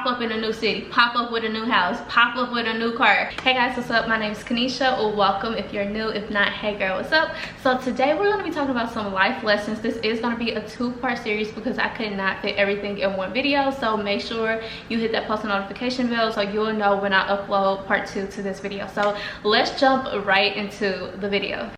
pop up in a new city, pop up with a new house, pop up with a new car. Hey guys, what's up? My name is Kanisha, or welcome if you're new. If not, hey girl, what's up? So today we're going to be talking about some life lessons. This is going to be a two-part series because I could not fit everything in one video. So make sure you hit that post notification bell so you'll know when I upload part 2 to this video. So let's jump right into the video.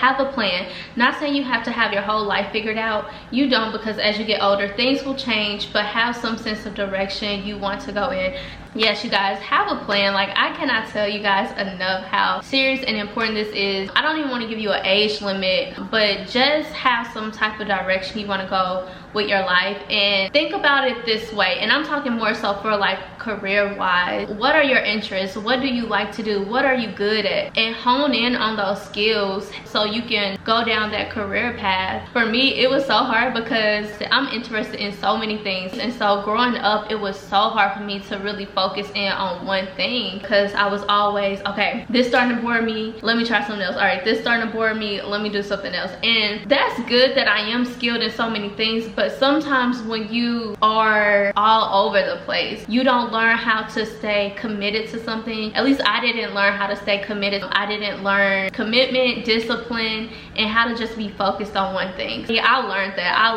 Have a plan. Not saying you have to have your whole life figured out. You don't, because as you get older things will change, but have some sense of direction you want to go in. Yes, you guys, have a plan. Like, I cannot tell you guys enough how serious and important this is. I don't even want to give you an age limit, but just have some type of direction you want to go with your life. And think about it this way, and I'm talking more so for like career wise. What are your interests? What do you like to do? What are you good at? And hone in on those skills so you can go down that career path. For me, it was so hard because I'm interested in so many things, and so growing up it was so hard for me to really focus in on one thing, because I was always, okay, this starting to bore me, let me try something else. All right, this starting to bore me, let me do something else. And that's good that I am skilled in so many things, but sometimes when you are all over the place, you don't learn how to stay committed to something. At least I didn't learn how to stay committed. I didn't learn commitment, discipline, and how to just be focused on one thing. Yeah, I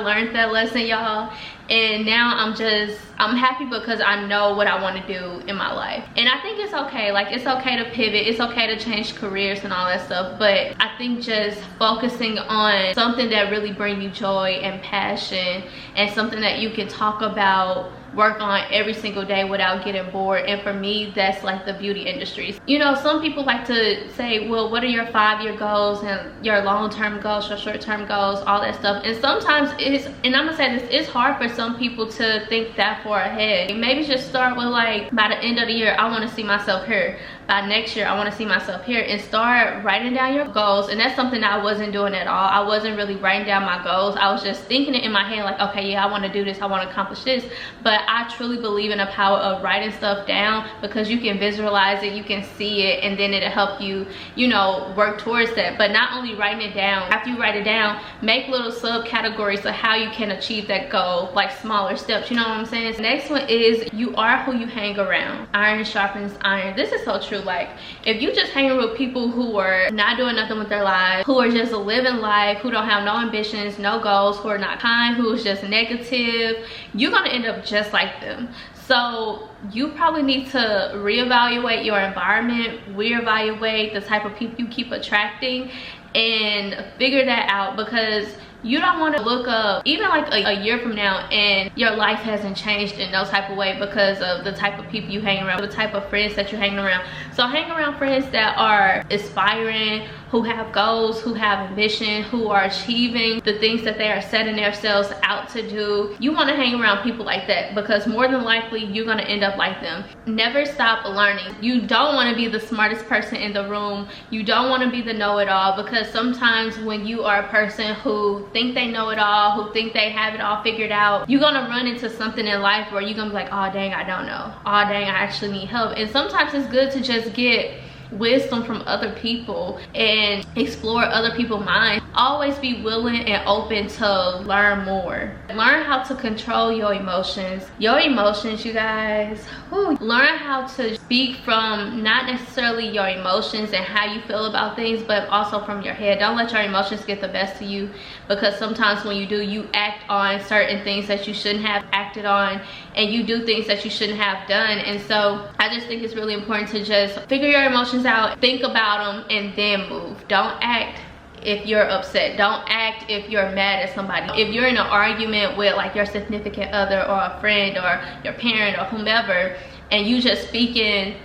learned that lesson, y'all. And now I'm happy because I know what I want to do in my life. And I think it's okay. Like, it's okay to pivot, it's okay to change careers and all that stuff, but I think just focusing on something that really brings you joy and passion, and something that you can talk about, work on every single day without getting bored. And for me, that's like the beauty industry. You know, some people like to say, well, what are your 5-year goals and your long-term goals, your short-term goals, all that stuff. And sometimes it's, and I'm gonna say this, it's hard for some people to think that far ahead. Maybe just start with, like, by the end of the year, I want to see myself here. By next year, I want to see myself here. And start writing down your goals. And that's something I wasn't doing at all. I wasn't really writing down my goals. I was just thinking it in my head, like, okay, yeah, I want to do this, I want to accomplish this. But I truly believe in the power of writing stuff down, because you can visualize it, you can see it, and then it'll help you, you know, work towards that. But not only writing it down, after you write it down, make little subcategories of how you can achieve that goal, like smaller steps, you know what I'm saying? The next one is, you are who you hang around. Iron sharpens iron. This is so true. Like, if you just hang with people who are not doing nothing with their lives, who are just living life, who don't have no ambitions, no goals, who are not kind, who is just negative, you're gonna end up just like them. So you probably need to reevaluate your environment, reevaluate the type of people you keep attracting, and figure that out, because you don't want to look up even like a year from now and your life hasn't changed in no type of way because of the type of people you hang around, the type of friends that you're hanging around. So hang around friends that are aspiring, who have goals, who have ambition, who are achieving the things that they are setting themselves out to do. You want to hang around people like that, because more than likely you're going to end up like them. Never stop learning. You don't want to be the smartest person in the room. You don't want to be the know-it-all, because sometimes when you are a person who think they know it all, who think they have it all figured out, you're gonna run into something in life where you're gonna be like, oh dang, I don't know, oh dang, I actually need help. And sometimes it's good to just get wisdom from other people and explore other people's minds. Always be willing and open to learn more. Learn how to control your emotions. Your emotions, you guys. Whew. Learn how to speak from not necessarily your emotions and how you feel about things, but also from your head. Don't let your emotions get the best of you, because sometimes when you do, you act on certain things that you shouldn't have acted on, and you do things that you shouldn't have done. And so I just think it's really important to just figure your emotions out, think about them, and then move. Don't act if you're upset. Don't act if you're mad at somebody. If you're in an argument with like your significant other or a friend or your parent or whomever, and you just speaking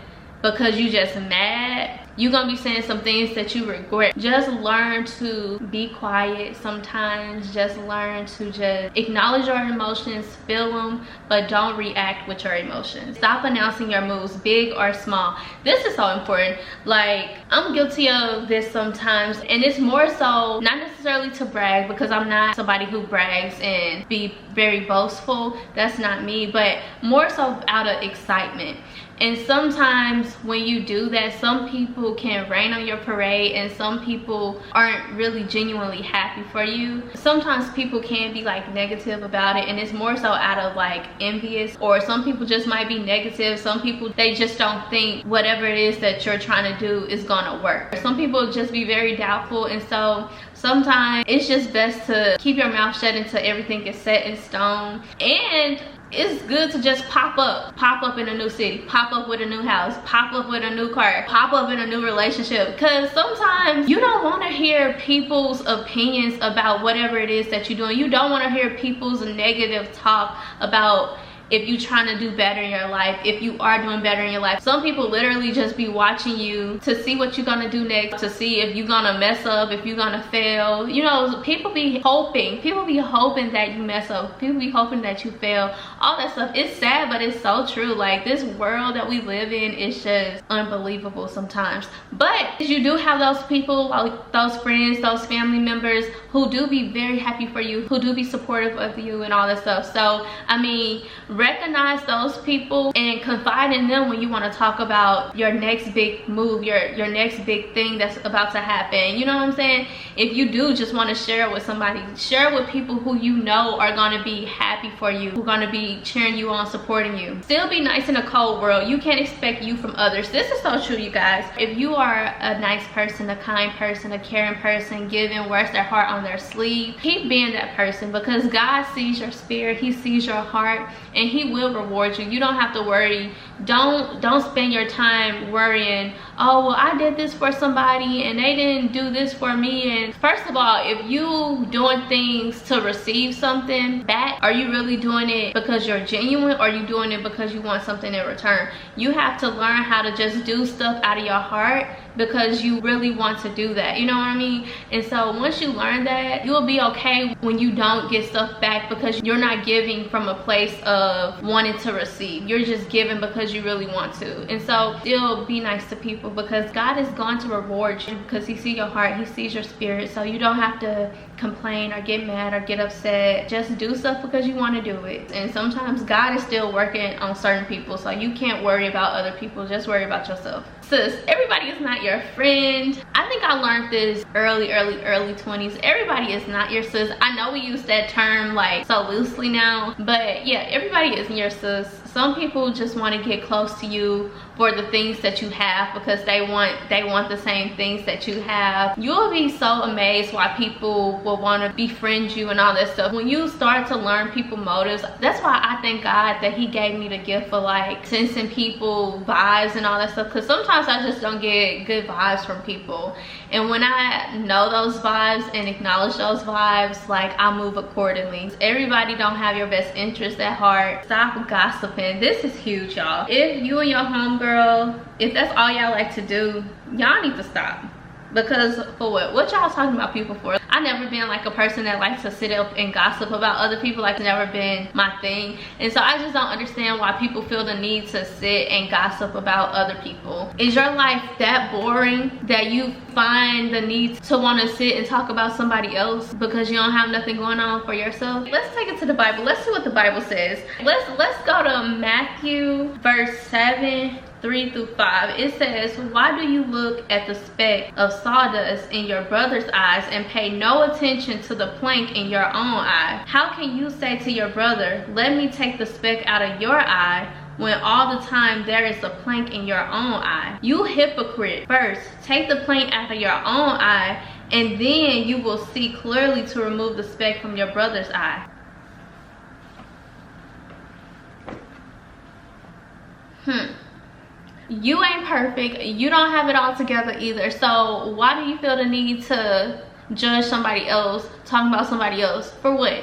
because you just mad, you're gonna be saying some things that you regret. Just learn to be quiet sometimes. Just learn to just acknowledge your emotions, feel them, but don't react with your emotions. Stop announcing your moves, big or small. This is so important. Like, I'm guilty of this sometimes, and it's more so not necessarily to brag, because I'm not somebody who brags and be very boastful. That's not me, but more so out of excitement. And sometimes when you do that, some people can rain on your parade and some people aren't really genuinely happy for you. Sometimes people can be like negative about it, and it's more so out of like envious, or some people just might be negative. Some people, they just don't think whatever it is that you're trying to do is gonna work. Some people just be very doubtful, and so sometimes it's just best to keep your mouth shut until everything is set in stone. And it's good to just pop up in a new city, pop up with a new house, pop up with a new car, pop up in a new relationship, because sometimes you don't want to hear people's opinions about whatever it is that you're doing. You don't want to hear people's negative talk about if you're trying to do better in your life, if you are doing better in your life. Some people literally just be watching you to see what you're gonna do next, to see if you're gonna mess up, if you're gonna fail. You know, people be hoping that you mess up, people be hoping that you fail, all that stuff. It's sad, but it's so true. Like, this world that we live in is just unbelievable sometimes. But you do have those people, like those friends, those family members who do be very happy for you, who do be supportive of you and all that stuff. So I mean, recognize those people and confide in them when you want to talk about your next big move, your next big thing that's about to happen. You know what I'm saying? If you do just want to share it with somebody, share it with people who you know are going to be happy for you, who are going to be cheering you on, supporting you. Still be nice in a cold world. You can't expect you from others. This is so true, you guys. If you are a nice person, a kind person, a caring person, giving, wears their heart on their sleeve, keep being that person, because God sees your spirit, he sees your heart, and he will reward you. You don't have to worry. Don't spend your time worrying, oh well, I did this for somebody and they didn't do this for me. And first of all, if you doing things to receive something back, are you really doing it because you're genuine, or are you doing it because you want something in return? You have to learn how to just do stuff out of your heart because you really want to do that, you know what I mean? And so once you learn that, you'll be okay when you don't get stuff back, because you're not giving from a place of wanting to receive. You're just giving because you really want to. And so still be nice to people, because God is going to reward you, because he sees your heart, he sees your spirit. So you don't have to complain or get mad or get upset. Just do stuff because you want to do it. And sometimes God is still working on certain people, so you can't worry about other people, just worry about yourself. Sis, everybody is not your friend. I think I learned this early 20s. Everybody is not your sis. I know we use that term like so loosely now, but yeah, everybody isn't your sis. Some people just want to get close to you for the things that you have, because they want the same things that you have. You'll be so amazed why people will want to befriend you and all that stuff. When you start to learn people's motives, that's why I thank God that he gave me the gift for like sensing people vibes and all that stuff, because sometimes I just don't get good vibes from people. And when I know those vibes and acknowledge those vibes, like, I move accordingly. Everybody don't have your best interest at heart. Stop gossiping. This is huge, y'all. If you and your homegirl, if that's all y'all like to do, y'all need to stop. Because for what y'all talking about people for? I've never been like a person that likes to sit up and gossip about other people. Like, it's never been my thing. And so I just don't understand why people feel the need to sit and gossip about other people. Is your life that boring that you find the need to want to sit and talk about somebody else because you don't have nothing going on for yourself? Let's take it to the Bible. Let's see what the Bible says. Let's go to Matthew verse 7 3 through 5. It says, why do you look at the speck of sawdust in your brother's eyes and pay no attention to the plank in your own eye? How can you say to your brother, let me take the speck out of your eye, when all the time there is a plank in your own eye? You hypocrite, first take the plank out of your own eye, and then you will see clearly to remove the speck from your brother's eye. You ain't perfect. You don't have it all together either. So why do you feel the need to judge somebody else, talking about somebody else? For what?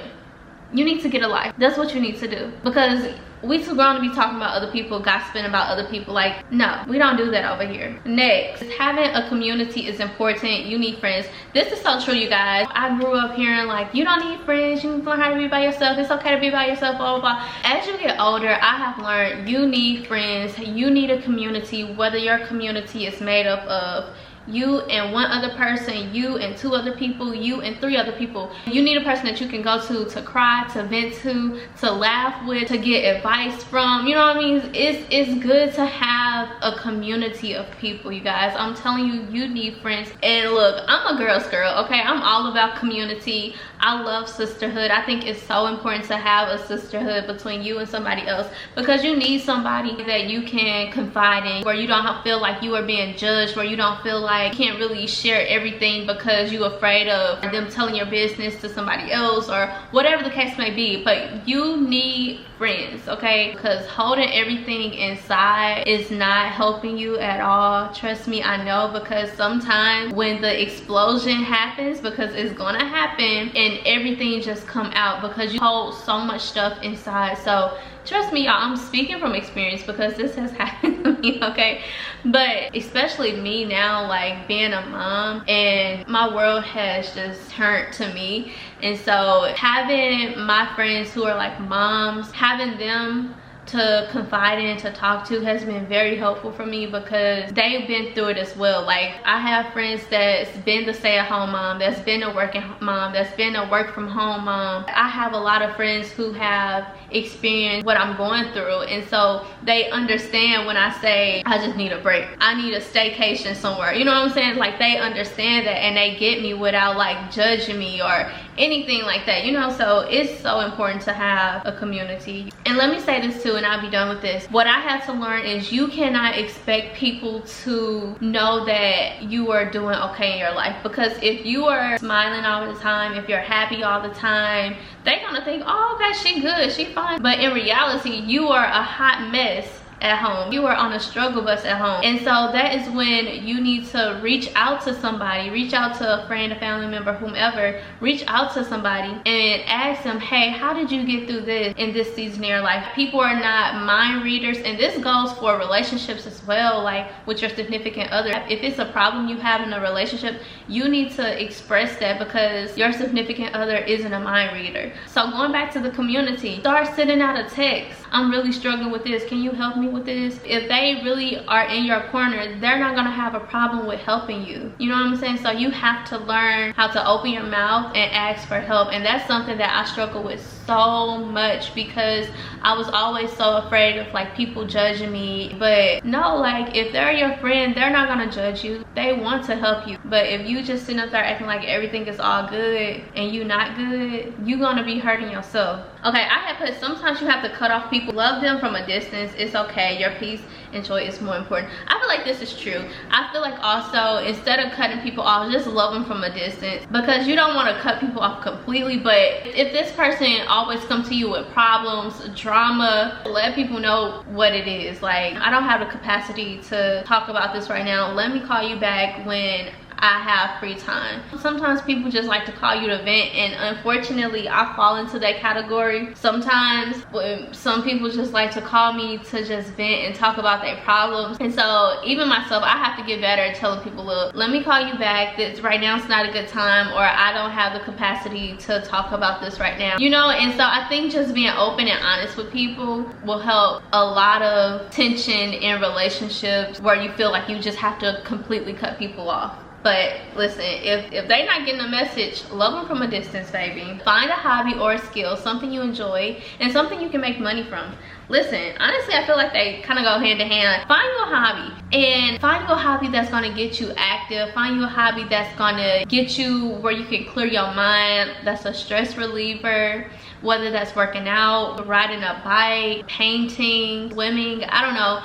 You need to get a life. That's what you need to do. Because we too grown to be talking about other people, gossiping about other people. Like, no, we don't do that over here. Next, having a community is important. You need friends. This is so true, you guys. I grew up hearing like, you don't need friends, you need to learn how to be by yourself, it's okay to be by yourself, blah, blah, blah. As you get older, I have learned you need friends, you need a community, whether your community is made up of you and one other person, you and two other people, you and three other people. You need a person that you can go to cry, to vent to laugh with, to get advice from. You know what I mean? It's good to have a community of people, you guys. I'm telling you, you need friends. And look, I'm a girl's girl, okay? I'm all about community. I love sisterhood. I think it's so important to have a sisterhood between you and somebody else, because you need somebody that you can confide in, where you don't feel like you are being judged, where you don't feel like you can't really share everything because you're afraid of them telling your business to somebody else or whatever the case may be. But you need friends, okay? Because holding everything inside is not helping you at all. Trust me, I know, because sometimes when the explosion happens, because it's gonna happen, and everything just come out because you hold so much stuff inside. So trust me, y'all, I'm speaking from experience because this has happened to me, okay? But especially me now, like being a mom, and my world has just turned to me. And so having my friends who are like moms, having them to confide in, to talk to, has been very helpful for me, because they've been through it as well. Like, I have friends that's been the stay-at-home mom, that's been a working mom, that's been a work from home mom. I have a lot of friends who have experienced what I'm going through, and so they understand when I say I just need a break, I need a staycation somewhere, you know what I'm saying? Like, they understand that, and they get me without like judging me or anything like that, you know? So it's so important to have a community. And let me say this too, and I'll be done with this. What I had to learn is you cannot expect people to know that you are doing okay in your life, because if you are smiling all the time, if you're happy all the time, they're gonna think, oh, okay, she good, she fine. But in reality, you are a hot mess at home. You are on a struggle bus at home. And so that is when you need to reach out to somebody, reach out to a friend, a family member, whomever. Reach out to somebody and ask them, hey, how did you get through this in this season of your life? People are not mind readers, and this goes for relationships as well, like with your significant other. If it's a problem you have in a relationship, you need to express that, because your significant other isn't a mind reader. So going back to the community, start sending out a text. I'm really struggling with this, can you help me with this? If they really are in your corner, they're not gonna have a problem with helping you. You know what I'm saying? So you have to learn how to open your mouth and ask for help. And that's something that I struggle with so much, because I was always so afraid of like people judging me. But no, like if they're your friend, they're not gonna judge you. They want to help you. But if you just sit up there acting like everything is all good and you not good, you're gonna be hurting yourself. Okay, I had put, sometimes you have to cut off people. Love them from a distance. It's okay. Your peace and joy is more important. I feel like this is true. I feel like also, instead of cutting people off, just love them from a distance, because you don't want to cut people off completely. But if this person always comes to you with problems, drama, let people know what it is. Like, I don't have the capacity to talk about this right now. Let me call you back when I have free time. Sometimes people just like to call you to vent, and unfortunately I fall into that category sometimes. Some people just like to call me to just vent and talk about their problems. And so even myself, I have to get better at telling people, look, let me call you back, this right now it's not a good time, or I don't have the capacity to talk about this right now, you know? And so I think just being open and honest with people will help a lot of tension in relationships where you feel like you just have to completely cut people off. But listen, if they're not getting a message, love them from a distance, baby. Find a hobby or a skill, something you enjoy, and something you can make money from. Listen, honestly, I feel like they kind of go hand in hand. Find you a hobby, and find you a hobby that's gonna get you active. Find you a hobby that's gonna get you where you can clear your mind, that's a stress reliever, whether that's working out, riding a bike, painting, swimming, I don't know.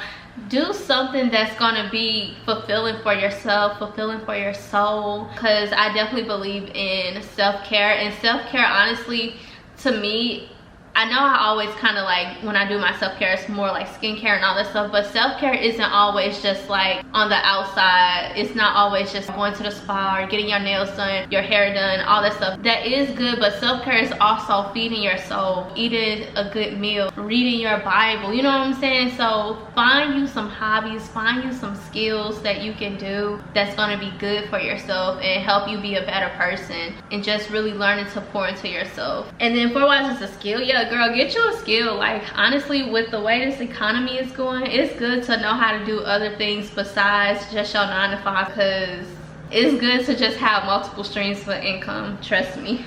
Do something that's gonna be fulfilling for yourself, fulfilling for your soul, because I definitely believe in self-care. And self-care, honestly, to me, I know I always kind of like, when I do my self-care, it's more like skincare and all that stuff, but self-care isn't always just like on the outside. It's not always just going to the spa or getting your nails done, your hair done, all that stuff. That is good, but self-care is also feeding your soul, eating a good meal, reading your Bible, you know what I'm saying? So find you some hobbies, find you some skills that you can do that's gonna be good for yourself and help you be a better person, and just really learning to pour into yourself. And then for why is this a skill? Yeah, girl, get you a skill. Like, honestly, with the way this economy is going, it's good to know how to do other things besides just your 9 to 5, because it's good to just have multiple streams of income, trust me.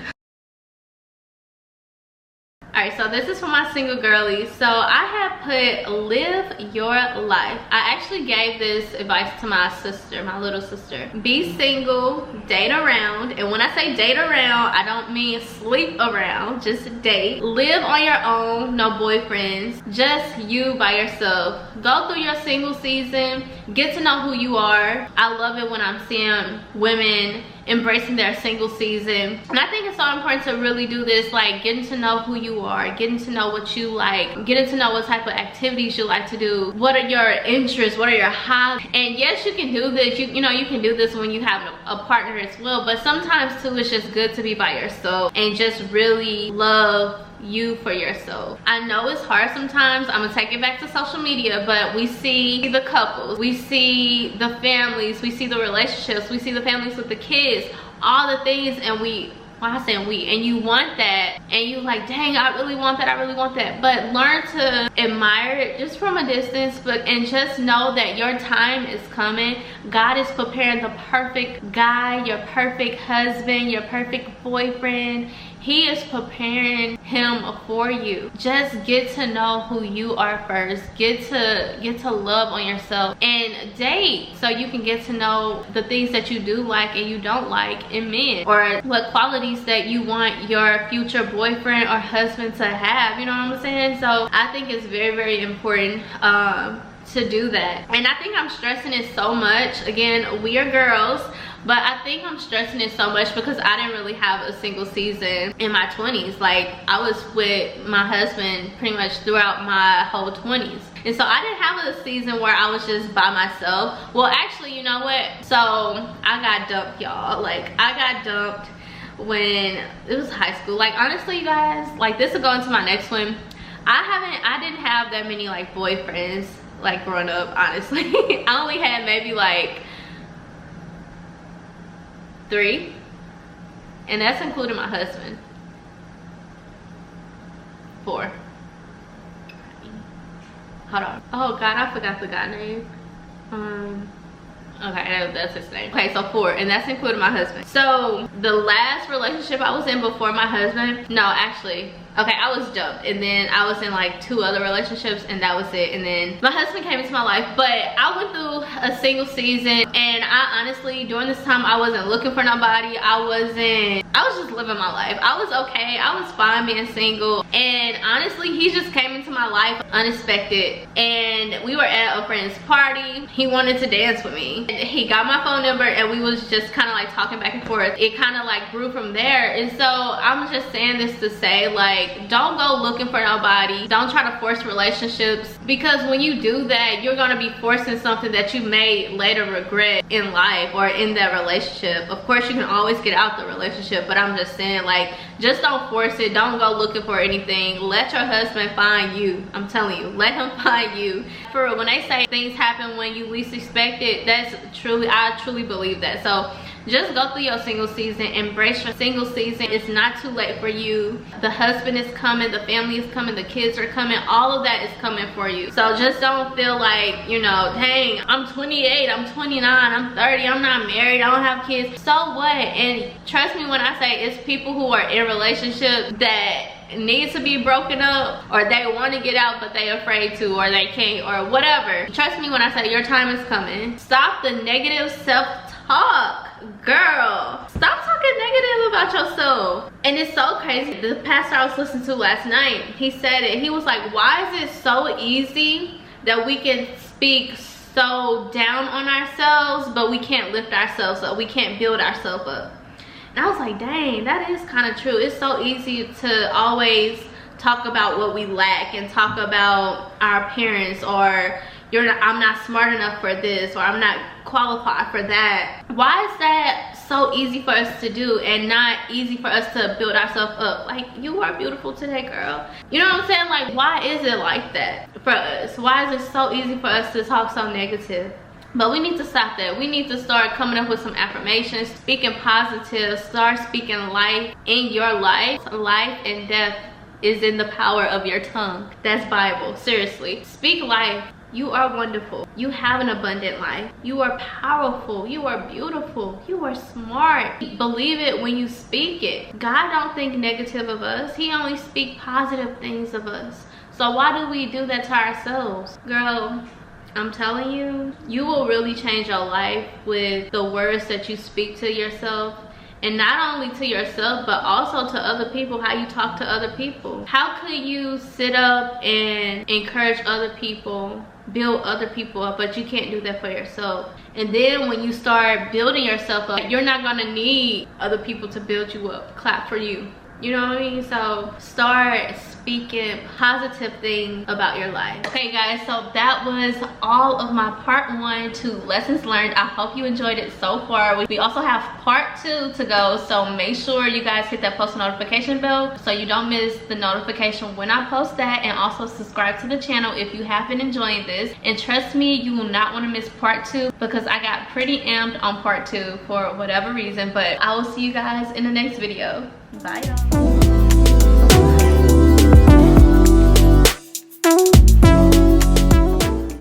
Alright, so this is for my single girlies. So I have put live your life. I actually gave this advice to my sister, my little sister. Be single, date around. And when I say date around, I don't mean sleep around, just date. Live on your own, no boyfriends, just you by yourself. Go through your single season, get to know who you are. I love it when I'm seeing women embracing their single season, and I think it's so important to really do this, like getting to know who you are, getting to know what you like, getting to know what type of activities you like to do, what are your interests, what are your hobbies. And yes, you can do this, you know you can do this when you have a partner as well, but sometimes too it's just good to be by yourself and just really love you for yourself. I know it's hard sometimes. I'm gonna take it back to social media, but we see the couples, we see the families, we see the relationships, we see the families with the kids, all the things, and and you want that, and you like, dang, I really want that, I really want that. But learn to admire it just from a distance, and just know that your time is coming. God is preparing the perfect guy, your perfect husband, your perfect boyfriend. He is preparing him for you. Just get to know who you are first. Get to love on yourself and date, so you can get to know the things that you do like and you don't like in men, or what qualities that you want your future boyfriend or husband to have. You know what I'm saying? So I think it's very, very important to do that. And I think I'm stressing it so much. Again, we are girls, but I think I'm stressing it so much because I didn't really have a single season in my 20s. Like, I was with my husband pretty much throughout my whole 20s. And so I didn't have a season where I was just by myself. Well, actually, you know what? So I got dumped, y'all. Like, I got dumped when it was high school. Like, honestly, you guys, like, this will go into my next one. I didn't have that many like boyfriends like growing up, honestly. I only had maybe like 3, and that's including my husband. 4. Hold on. Oh God, I forgot the guy name. Okay, that's his name. Okay, so 4, and that's including my husband. So the last relationship I was in before my husband, no, actually, okay, I was dumped, and then I was in like 2 other relationships, and that was it. And then my husband came into my life, but I went through a single season, and I honestly, during this time, I wasn't looking for nobody. I was just living my life. I was okay, I was fine being single, and honestly, he just came into my life unexpected. And we were at a friend's party. He wanted to dance with me, and he got my phone number, and we was just kind of like talking back and forth. It kind of like grew from there. And so I'm just saying this to say, like, don't go looking for nobody. Don't try to force relationships, because when you do that, you're gonna be forcing something that you may later regret in life or in that relationship. Of course, you can always get out the relationship, but I'm just saying, like, just don't force it. Don't go looking for anything. Let your husband find you. I'm telling you, let him find you. For real, when they say things happen when you least expect it, that's truly, I truly believe that. So just go through your single season, embrace your single season. It's not too late for you. The husband is coming, the family is coming, the kids are coming, all of that is coming for you. So just don't feel like, you know, dang, I'm 28, I'm 29, I'm 30, I'm not married, I don't have kids. So what? And trust me when I say it's people who are in relationships that need to be broken up, or they want to get out but they afraid to, or they can't, or whatever. Trust me when I say your time is coming. Stop the negative self-talk. Girl, stop talking negative about yourself. And it's so crazy. The pastor I was listening to last night, he said it. He was like, why is it so easy that we can speak so down on ourselves, but we can't lift ourselves up, we can't build ourselves up? And I was like, dang, that is kind of true. It's so easy to always talk about what we lack and talk about our appearance, or I'm not smart enough for this, or I'm not qualified for that. Why is that so easy for us to do and not easy for us to build ourselves up? Like, you are beautiful today, girl. You know what I'm saying? Like, why is it like that for us? Why is it so easy for us to talk so negative? But we need to stop that. We need to start coming up with some affirmations, speaking positive, start speaking life in your life. Life and death is in the power of your tongue. That's Bible, seriously. Speak life. You are wonderful. You have an abundant life. You are powerful. You are beautiful. You are smart. Believe it when you speak it. God don't think negative of us. He only speaks positive things of us. So why do we do that to ourselves? Girl, I'm telling you, you will really change your life with the words that you speak to yourself. And not only to yourself, but also to other people, how you talk to other people. How could you sit up and encourage other people, build other people up, but you can't do that for yourself? And then when you start building yourself up, you're not gonna need other people to build you up, clap for you. You know what I mean? So start speaking positive things about your life. Okay guys, so that was all of my part 1 to lessons learned. I hope you enjoyed it so far. We also have part 2 to go, so make sure you guys hit that post notification bell so you don't miss the notification when I post that, and also subscribe to the channel if you have been enjoying this. And trust me, you will not want to miss part 2 because I got pretty amped on part 2 for whatever reason. But I will see you guys in the next video. Bye y'all.